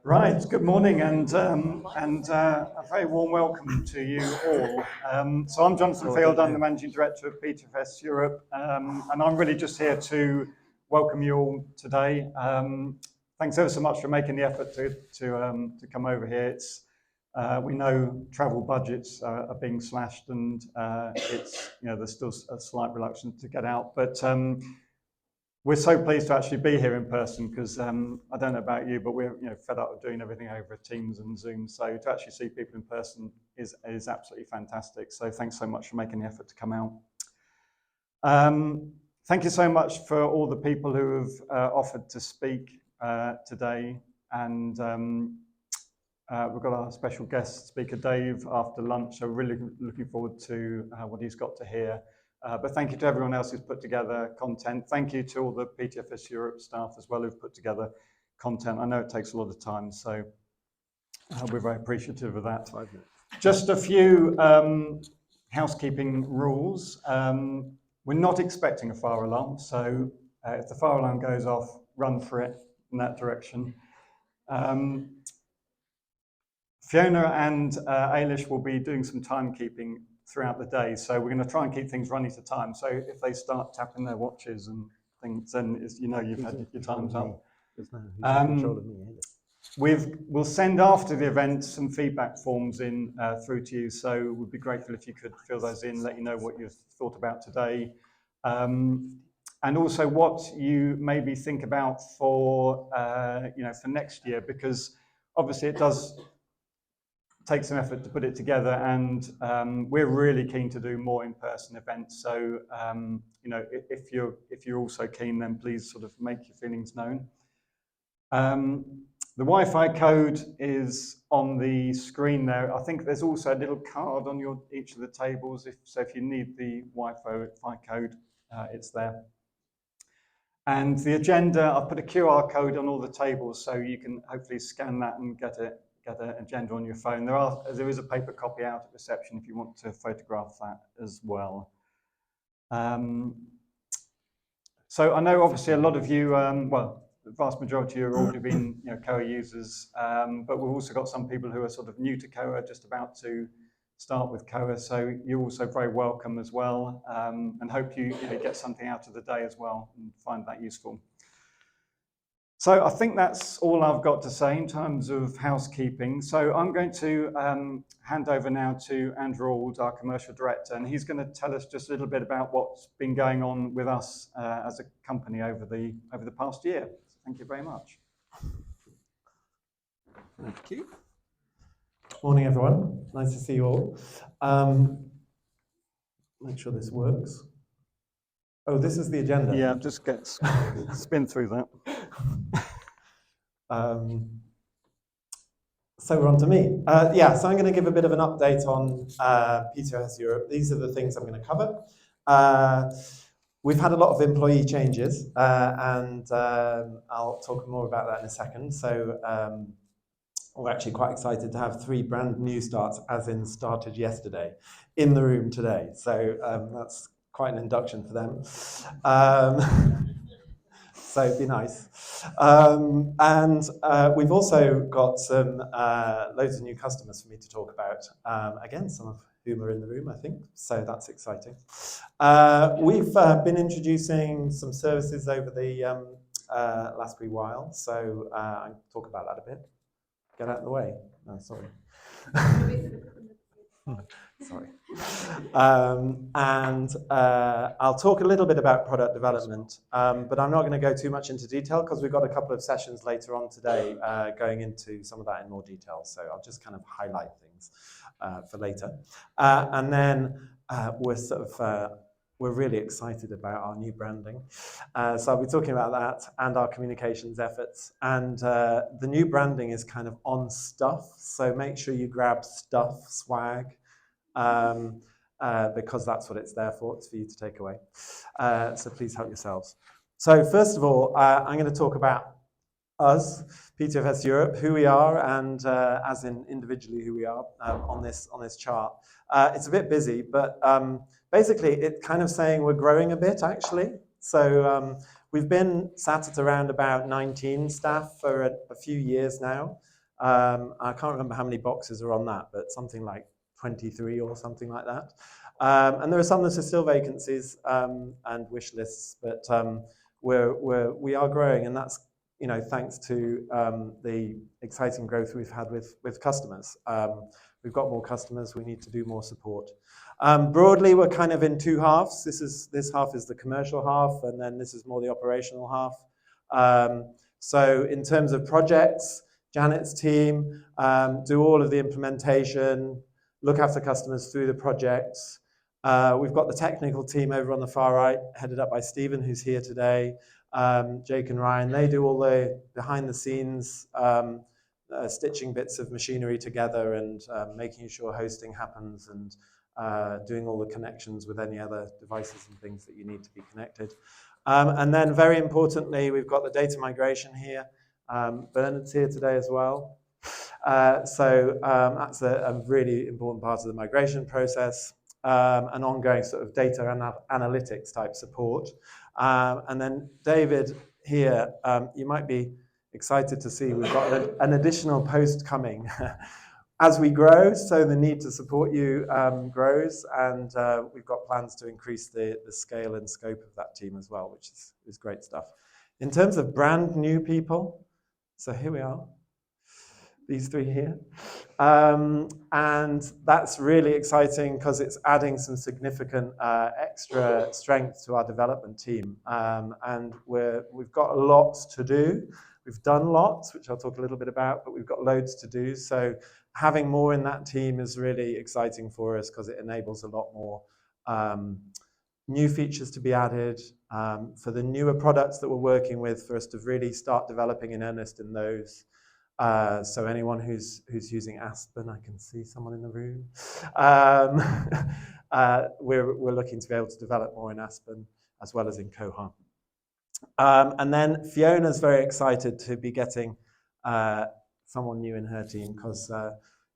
Right, good morning and a very warm welcome to you all. So I'm Jonathan Field, I'm the Managing Director of PTFS Europe, and I'm really just here to welcome you all today. Thanks ever so much for making the effort to come over here. We know travel budgets are being slashed and there's still a slight reluctance to get out, but we're so pleased to actually be here in person because I don't know about you, but we're fed up of doing everything over Teams and Zoom. So to actually see people in person is absolutely fantastic. So thanks so much for making the effort to come out. Thank you so much for all the people who have offered to speak today. And we've got our special guest speaker, Dave, after lunch. So really looking forward to what he's got to hear. But thank you to everyone else who's put together content. Thank you to all the PTFS Europe staff as well who've put together content. I know it takes a lot of time, so we're very appreciative of that. 5 minutes. Just a few housekeeping rules. We're not expecting a fire alarm, so if the fire alarm goes off, run for it in that direction. Fiona and Ailish will be doing some timekeeping throughout the day, so we're going to try and keep things running to time. So if they start tapping their watches and things, then you've had your time's up. We'll send after the event some feedback forms in through to you, so we'd be grateful if you could fill those in, let you know what you've thought about today, and also what you maybe think about for for next year, because obviously it does take some effort to put it together, and we're really keen to do more in-person events. So if you're also keen, then please sort of make your feelings known. The Wi-Fi code is on the screen there. I think there's also a little card on each of the tables. If you need the Wi-Fi code, it's there. And the agenda, I've put a QR code on all the tables, so you can hopefully scan that and get an agenda on your phone. There is a paper copy out at reception if you want to photograph that as well. So I know obviously a lot of you, the vast majority of you have already been Koa users, but we've also got some people who are sort of new to Koa, just about to start with Koa. So you're also very welcome as well, and hope you get something out of the day as well and find that useful. So I think that's all I've got to say in terms of housekeeping. So I'm going to hand over now to Andrew Auld, our commercial director, and he's going to tell us just a little bit about what's been going on with us as a company over the past year. So thank you very much. Thank you. Morning, everyone. Nice to see you all. Make sure this works. Oh, this is the agenda. Yeah, just spin through that. So we're on to me. So I'm going to give a bit of an update on PTFS Europe. These are the things I'm going to cover. We've had a lot of employee changes, and I'll talk more about that in a second. So we're actually quite excited to have 3 brand new starts, as in started yesterday, in the room today. So that's quite an induction for them. So it'd be nice. And we've also got some loads of new customers for me to talk about. Again, some of whom are in the room, I think. So that's exciting. We've been introducing some services over the last wee while. So I'll talk about that a bit. Get out of the way. No, sorry. Sorry. I'll talk a little bit about product development, but I'm not going to go too much into detail because we've got a couple of sessions later on today going into some of that in more detail. So I'll just kind of highlight things for later. And then we're really excited about our new branding. So I'll be talking about that and our communications efforts. And the new branding is kind of on stuff. So make sure you grab stuff, swag, because that's what it's there for. It's for you to take away. So please help yourselves. So first of all, I'm going to talk about us, PTFS Europe, who we are, and as in individually who we are on this chart. It's a bit busy, but basically it's kind of saying we're growing a bit, actually. So we've been sat at around about 19 staff for a few years now. I can't remember how many boxes are on that, but something like 23 or something like that. And there are some that are still vacancies and wish lists, but we are growing, and that's thanks to the exciting growth we've had with customers. We've got more customers. We need to do more support. Broadly, we're kind of in two halves. This half is the commercial half, and then this is more the operational half. So in terms of projects, Janet's team do all of the implementation, look after customers through the projects. We've got the technical team over on the far right, headed up by Stephen, who's here today. Jake and Ryan, they do all the behind the scenes stitching bits of machinery together and making sure hosting happens and doing all the connections with any other devices and things that you need to be connected. And then very importantly, we've got the data migration here. Bernard's here today as well. So that's a really important part of the migration process, an ongoing sort of data analytics type support. And then David here, you might be excited to see we've got an additional post coming as we grow, so the need to support you grows, and we've got plans to increase the scale and scope of that team as well, which is great stuff. In terms of brand new people, so here we are, these three here. And that's really exciting because it's adding some significant extra strength to our development team. And we've got a lot to do. We've done lots, which I'll talk a little bit about, but we've got loads to do. So having more in that team is really exciting for us because it enables a lot more new features to be added, for the newer products that we're working with, for us to really start developing in earnest in those. So anyone who's using Aspen, I can see someone in the room. We're looking to be able to develop more in Aspen as well as in Koha. And then Fiona's very excited to be getting someone new in her team because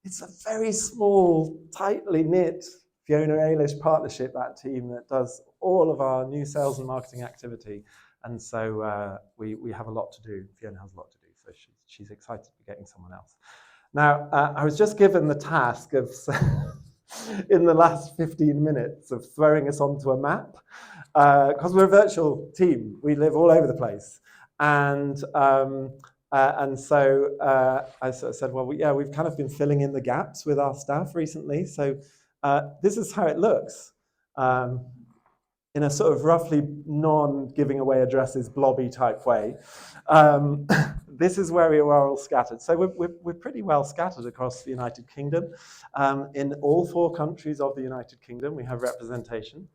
it's a very small, tightly knit Fiona Eilish partnership, that team that does all of our new sales and marketing activity. And so we have a lot to do. Fiona has a lot to do, so she's excited to be getting someone else. Now, I was just given the task of, in the last 15 minutes, of throwing us onto a map, because we're a virtual team. We live all over the place. And so I sort of said, well, we've kind of been filling in the gaps with our staff recently. So this is how it looks. In a sort of roughly non-giving away addresses blobby type way. This is where we are all scattered. So we're pretty well scattered across the United Kingdom. In all 4 countries of the United Kingdom, we have representation.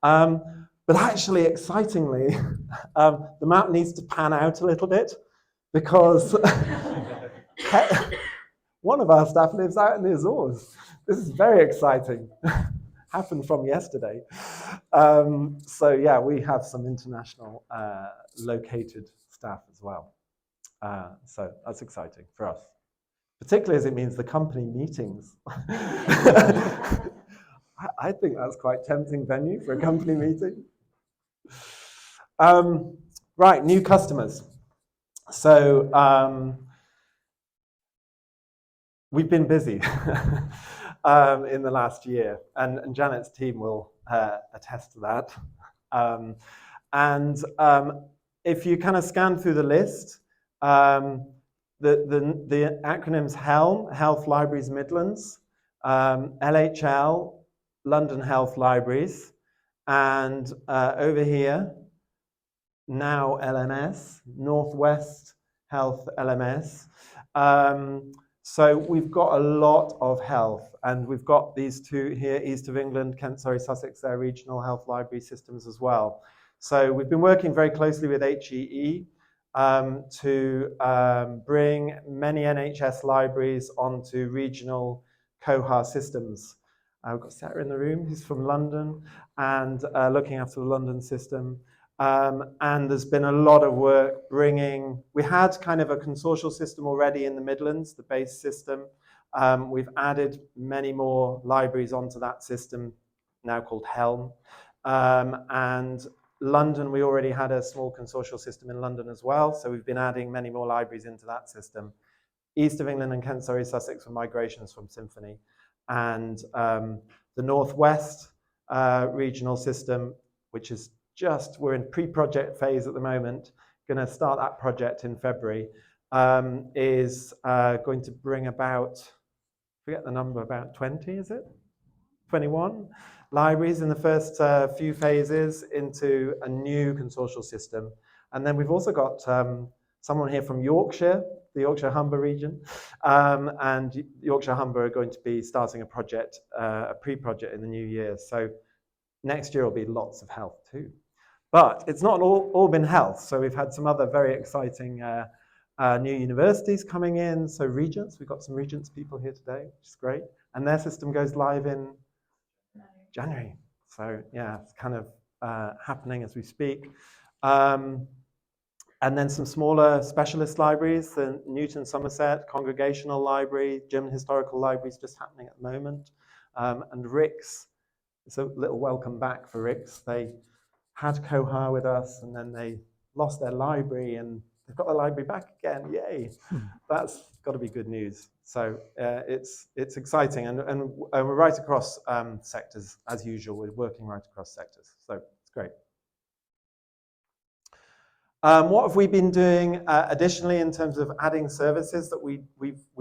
But actually, excitingly, the map needs to pan out a little bit because one of our staff lives out in the Azores. This is very exciting. Happened from yesterday. So yeah, we have some international located staff as well. So that's exciting for us, particularly as it means the company meetings. I think that's quite tempting venue for a company meeting. Right, new customers. So we've been busy in the last year, and Janet's team will attest to that. If you kind of scan through the list, the acronyms HELM, Health Libraries Midlands, LHL, London Health Libraries, and over here, now LMS, Northwest Health LMS. So we've got a lot of health, and we've got these 2 here, East of England, Kent, Surrey, Sussex, their regional health library systems as well. So we've been working very closely with HEE to bring many NHS libraries onto regional Koha systems. We've got Sarah in the room, who's from London, and looking after the London system. And there's been a lot of work bringing, we had kind of a consortial system already in the Midlands, the base system. We've added many more libraries onto that system, now called HELM. And London, we already had a small consortial system in London as well, so we've been adding many more libraries into that system. East of England and Kent, Surrey, Sussex for migrations from Symphony, and the Northwest regional system, which is we're in pre-project phase at the moment, going to start that project in February, is going to bring about, forget the number, about 20, is it? 21 libraries in the first few phases into a new consortial system. And then we've also got someone here from Yorkshire, the Yorkshire Humber region, and Yorkshire Humber are going to be starting a project, a pre-project in the new year. So next year will be lots of health too. But it's not all been health. So we've had some other very exciting new universities coming in. So Regents, we've got some Regents people here today, which is great. And their system goes live in January. So yeah, it's kind of happening as we speak. And then some smaller specialist libraries, the Newton Somerset Congregational Library, German Historical Library is just happening at the moment. And RIX, it's a little welcome back for RIX. They had Koha with us and then they lost their library and they've got the library back again, yay. That's got to be good news. So it's exciting and we're right across sectors as usual. We're working right across sectors, so it's great. What have we been doing additionally in terms of adding services that we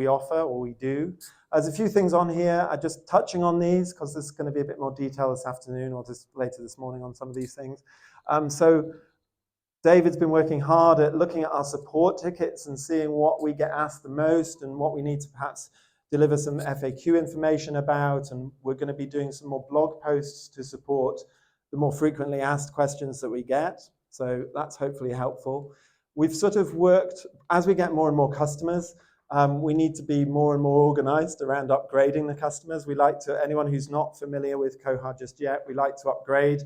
offer or we do? There's a few things on here. I'm just touching on these because there's going to be a bit more detail this afternoon or just later this morning on some of these things. So David's been working hard at looking at our support tickets and seeing what we get asked the most and what we need to perhaps deliver some FAQ information about. And we're going to be doing some more blog posts to support the more frequently asked questions that we get. So that's hopefully helpful. We've sort of worked, as we get more and more customers, we need to be more and more organized around upgrading the customers. We like to, anyone who's not familiar with Koha just yet, we like to upgrade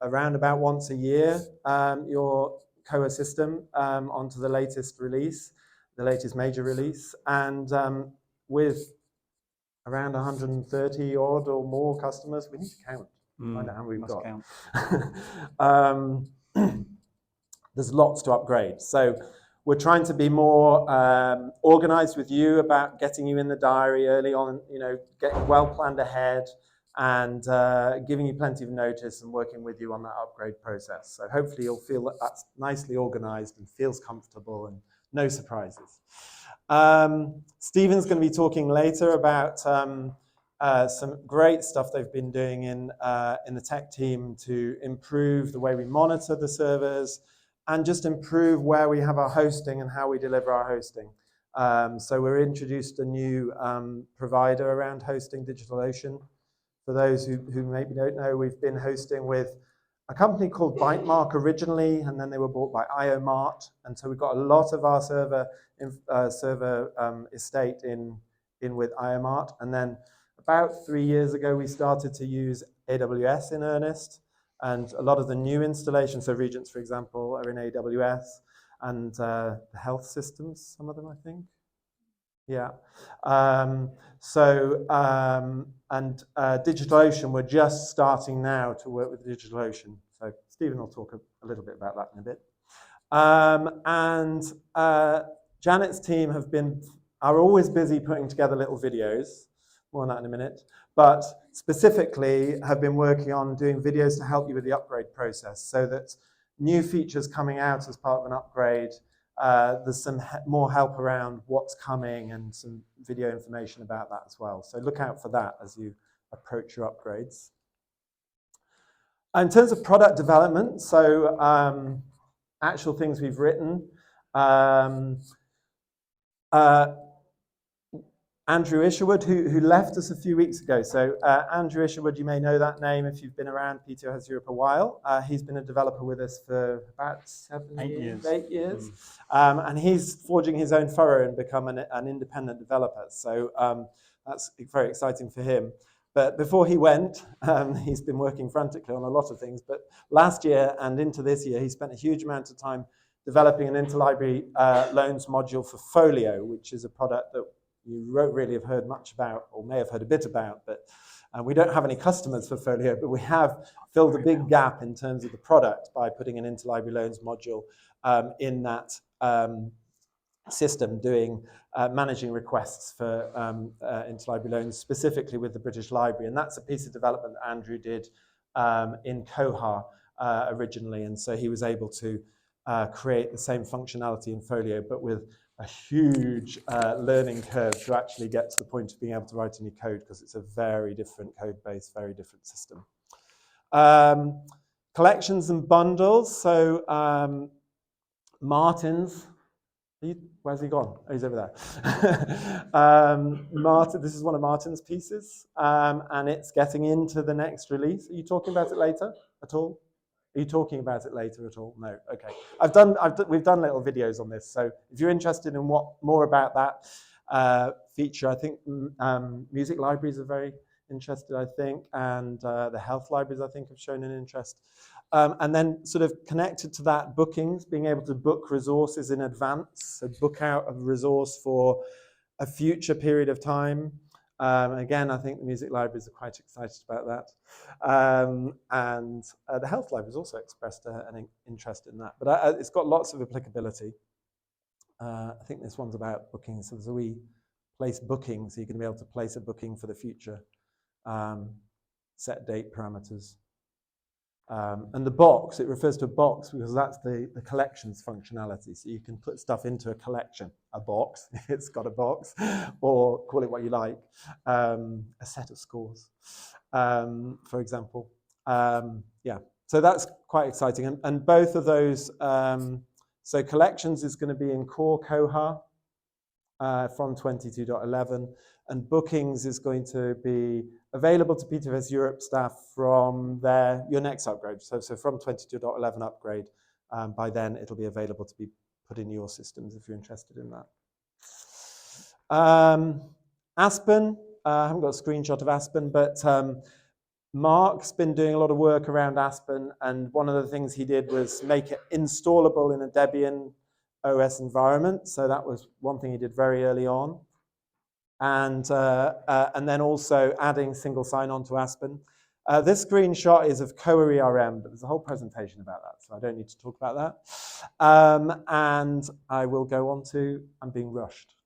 around about once a year your Koha system onto the latest release, the latest major release. And with around 130 odd or more customers, we need to count. Find out how we've got. There's lots to upgrade. So we're trying to be more organized with you about getting you in the diary early on, getting well planned ahead and giving you plenty of notice and working with you on that upgrade process. So hopefully you'll feel that that's nicely organized and feels comfortable and no surprises. Stephen's going to be talking later about some great stuff they've been doing in the tech team to improve the way we monitor the servers and just improve where we have our hosting and how we deliver our hosting. So we're introduced a new provider around hosting, DigitalOcean. For those who maybe don't know, we've been hosting with a company called Bytemark originally, and then they were bought by IOMart. And so we've got a lot of our server estate in with IOMart. And then about 3 years ago, we started to use AWS in earnest. And a lot of the new installations, so Regents, for example, are in AWS. And the health systems, some of them, I think. Yeah. DigitalOcean, we're just starting now to work with DigitalOcean. So Stephen will talk a little bit about that in a bit. Janet's team are always busy putting together little videos. More on that in a minute. But specifically have been working on doing videos to help you with the upgrade process so that new features coming out as part of an upgrade, there's some more help around what's coming and some video information about that as well. So look out for that as you approach your upgrades. In terms of product development, so actual things we've written. Andrew Isherwood, who left us a few weeks ago. So Andrew Isherwood, you may know that name if you've been around PTFS Europe a while. He's been a developer with us for about 8 years. And he's forging his own furrow and become an independent developer. So that's very exciting for him. But before he went, he's been working frantically on a lot of things. But last year and into this year, he spent a huge amount of time developing an interlibrary loans module for Folio, which is a product that you won't really have heard much about, or may have heard a bit about, but we don't have any customers for Folio, but we have filled a big gap in terms of the product by putting an interlibrary loans module in that system doing managing requests for interlibrary loans, specifically with the British Library. And that's a piece of development that Andrew did in Koha originally. And so he was able to create the same functionality in Folio, but with a huge learning curve to actually get to the point of being able to write any code, because it's a very different code base, very different system. Collections and bundles. So Martin's, where's he gone? Oh, he's over there. Martin, this is one of Martin's pieces, and it's getting into the next release. Are you talking about it later at all? Are you talking about it later at all? No. Okay. We've done little videos on this, so if you're interested in more about that feature, I think music libraries are very interested, I think, and the health libraries, I think, have shown an interest. And then sort of connected to that, bookings, being able to book resources in advance, so book out a resource for a future period of time. Again, I think the music libraries are quite excited about that. And the health libraries also expressed an interest in that. But it's got lots of applicability. I think this one's about bookings. So we place bookings, so you're going to be able to place a booking for the future, set date parameters. And the box, it refers to a box because that's the collections functionality. So you can put stuff into a collection, a box, it's got a box, or call it what you like, a set of scores, for example. Yeah, so that's quite exciting. And both of those, so collections is going to be in core Koha from 22.11, and bookings is going to be available to PTFS Europe staff from your next upgrade. So from 22.11 upgrade, by then it'll be available to be put in your systems if you're interested in that. Aspen, I haven't got a screenshot of Aspen, but Mark's been doing a lot of work around Aspen, and one of the things he did was make it installable in a Debian OS environment. So that was one thing he did very early on. And then also adding single sign-on to Aspen. This screenshot is of Koha, but there's a whole presentation about that, so I don't need to talk about that. And I will go on to, I'm being rushed.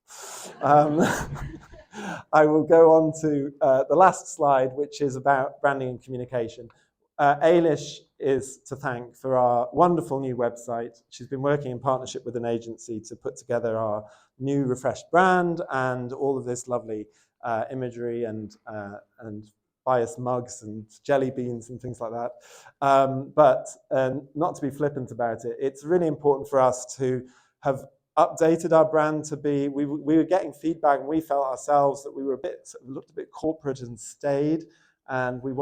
I will go on to the last slide, which is about branding and communication. Ailish is to thank for our wonderful new website. She's been working in partnership with an agency to put together our new refreshed brand and all of this lovely imagery and bias mugs and jelly beans and things like that. But not to be flippant about it, it's really important for us to have updated our brand to be, we were getting feedback and we felt ourselves that we were looked a bit corporate and staid, and we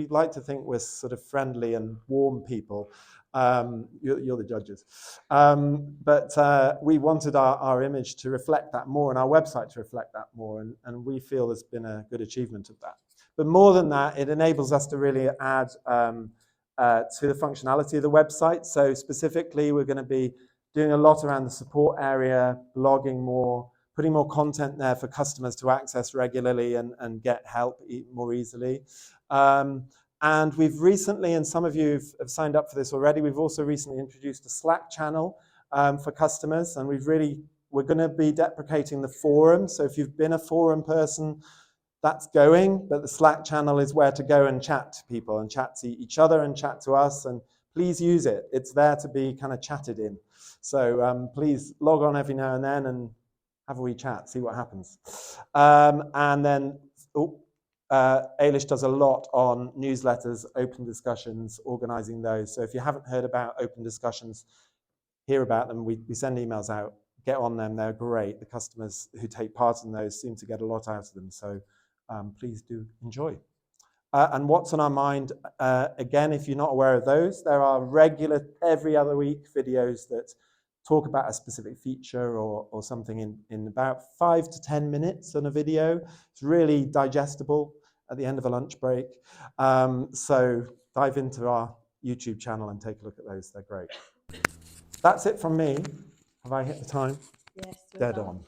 like to think we're sort of friendly and warm people. You're the judges. But we wanted our image to reflect that more and our website to reflect that more, and we feel there's been a good achievement of that. But more than that, it enables us to really add to the functionality of the website. So specifically, we're going to be doing a lot around the support area, blogging more, putting more content there for customers to access regularly and get help more easily. And we've recently, and some of you have signed up for this already, we've also recently introduced a Slack channel for customers, and we're going to be deprecating the forum. So if you've been a forum person, that's going, but the Slack channel is where to go and chat to people and chat to each other and chat to us, and please use it. It's there to be kind of chatted in. So please log on every now and then and have a wee chat, see what happens. And then Ailish does a lot on newsletters, open discussions, organizing those. So if you haven't heard about open discussions, hear about them. We send emails out, get on them, they're great. The customers who take part in those seem to get a lot out of them. So please do enjoy. And what's on our mind, again, if you're not aware of those, there are regular, every other week videos that talk about a specific feature or something in about 5 to 10 minutes on a video. It's really digestible at the end of a lunch break. So dive into our YouTube channel and take a look at those. They're great. That's it from me. Have I hit the time? Yes. Dead on.